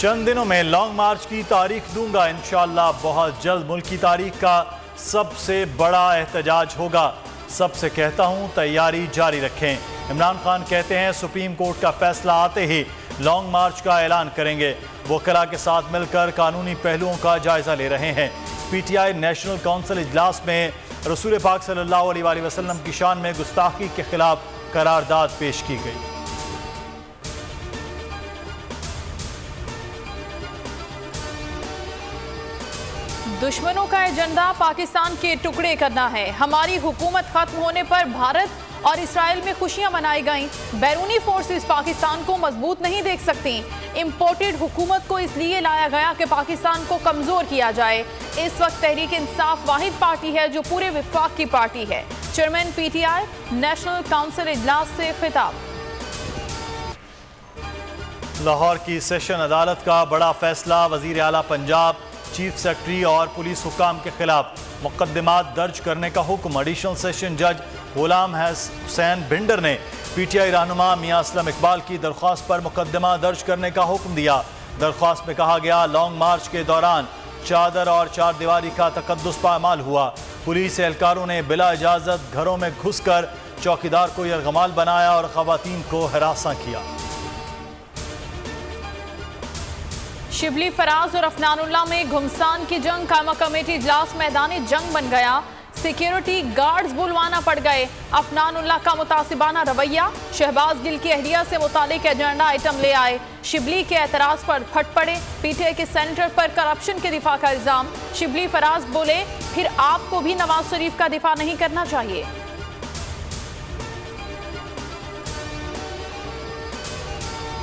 चंद दिनों में लॉन्ग मार्च की तारीख दूंगा, इंशाअल्लाह बहुत जल्द मुल्क की तारीख का सबसे बड़ा एहतजाज होगा। सबसे कहता हूं तैयारी जारी रखें। इमरान खान कहते हैं सुप्रीम कोर्ट का फैसला आते ही लॉन्ग मार्च का ऐलान करेंगे। वकला के साथ मिलकर कानूनी पहलुओं का जायजा ले रहे हैं। पीटीआई नेशनल काउंसिल इजलास में रसूल पाक सल्लल्लाहु अलैहि वसल्लम की शान में गुस्ताखी के खिलाफ करारदाद पेश की गई। दुश्मनों का एजेंडा पाकिस्तान के टुकड़े करना है। हमारी हुकूमत खत्म होने पर भारत और इसराइल में खुशियां मनाई गईं। बैरूनी फोर्सेस पाकिस्तान को मजबूत नहीं देख सकती। इंपोर्टेड हुकूमत को इसलिए लाया गया कि पाकिस्तान को कमजोर किया जाए। इस वक्त तहरीक इंसाफ वाहिद पार्टी है जो पूरे विफाक की पार्टी है। चेयरमैन पीटीआई नेशनल काउंसिल इजलास से खिताब। लाहौर की सेशन अदालत का बड़ा फैसला। वजीर आला पंजाब, चीफ सेक्रेटरी और पुलिस हुकाम के खिलाफ मुकदमात दर्ज करने का हुक्म। एडिशनल सेशन जज गुलाम हुसैन भिंडर ने पीटीआई रहनुमा मियां असलम इकबाल की दरख्वास्त पर मुकदमा दर्ज करने का हुक्म दिया। दरख्वास्त में कहा गया लॉन्ग मार्च के दौरान चादर और चार दीवारी का तकद्दुस पामाल हुआ। पुलिस एहलकारों ने बिला इजाजत घरों में घुसकर चौकीदार को यरगमाल बनाया और खवातीन को हरासा किया। शिबली, फराज और अफनानुल्लाह में घुमसान की जंग। कायमा कमेटी इजलास मैदानी जंग बन गया। सिक्योरिटी गार्ड्स बुलवाना पड़ गए। अफनानुल्लाह का मुतासिबाना रवैया। शहबाज गिल की अहलिया से मुतालिक एजेंडा आइटम ले आए। शिबली के एतराज पर फट पड़े। पीटीआई के सेंटर पर करप्शन के दिफा का इल्जाम। शिबली फराज बोले फिर आपको भी नवाज शरीफ का दिफा नहीं करना चाहिए।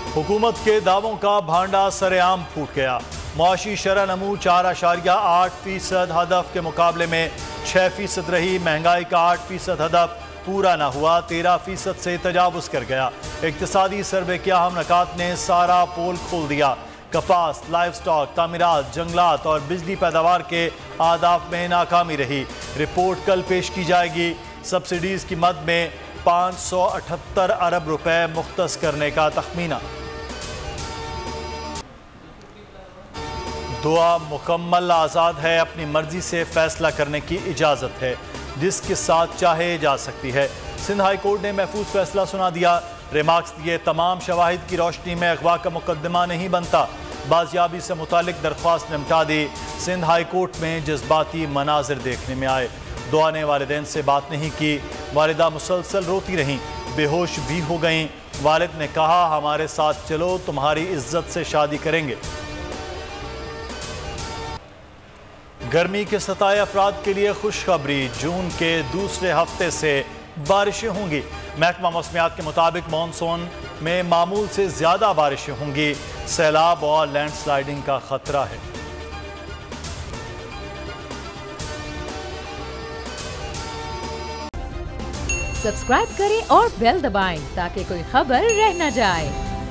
हुकूमत के दावों का भांडा सरेआम फूट गया। मुआशी शरह नमू 4.8% हदफ के मुकाबले में 6% रही। महंगाई का 8% हदफ पूरा न हुआ, 13% से तजावुज कर गया। इक्तिसादी सर्वे के अहम नकात ने सारा पोल खोल दिया। कपास, लाइव स्टॉक, तामीरात, जंगलात और बिजली पैदावार के आदाफ में नाकामी रही। रिपोर्ट कल पेश की जाएगी। सब्सिडीज की मद में 578 अरब रुपए मुख्तस करने का तखमीना। दुआ मुकम्मल आज़ाद है, अपनी मर्जी से फैसला करने की इजाज़त है, जिसके साथ चाहे जा सकती है। सिंध हाई कोर्ट ने महफूज फैसला सुना दिया। रिमार्क्स दिए तमाम शवाहिद की रोशनी में अगवा का मुकदमा नहीं बनता। बाजियाबी से मुतालिक दरख्वास्त निपटा दी। सिंध हाई कोर्ट में जज्बाती मनाजिर देखने में आए। दुआ ने वालिदैन से बात नहीं की। वालिदा मुसलसल रोती रहीं, बेहोश भी हो गईं। वालिद ने कहा हमारे साथ चलो, तुम्हारी इज्जत से शादी करेंगे। गर्मी के सताए अफराद के लिए खुशखबरी। जून के दूसरे हफ्ते से बारिशें होंगी। महकमा मौसमियात के मुताबिक मानसून में मामूल से ज़्यादा बारिशें होंगी। सैलाब और लैंडस्लाइडिंग का खतरा है। सब्सक्राइब करें और बेल दबाएं ताकि कोई खबर रह न जाए।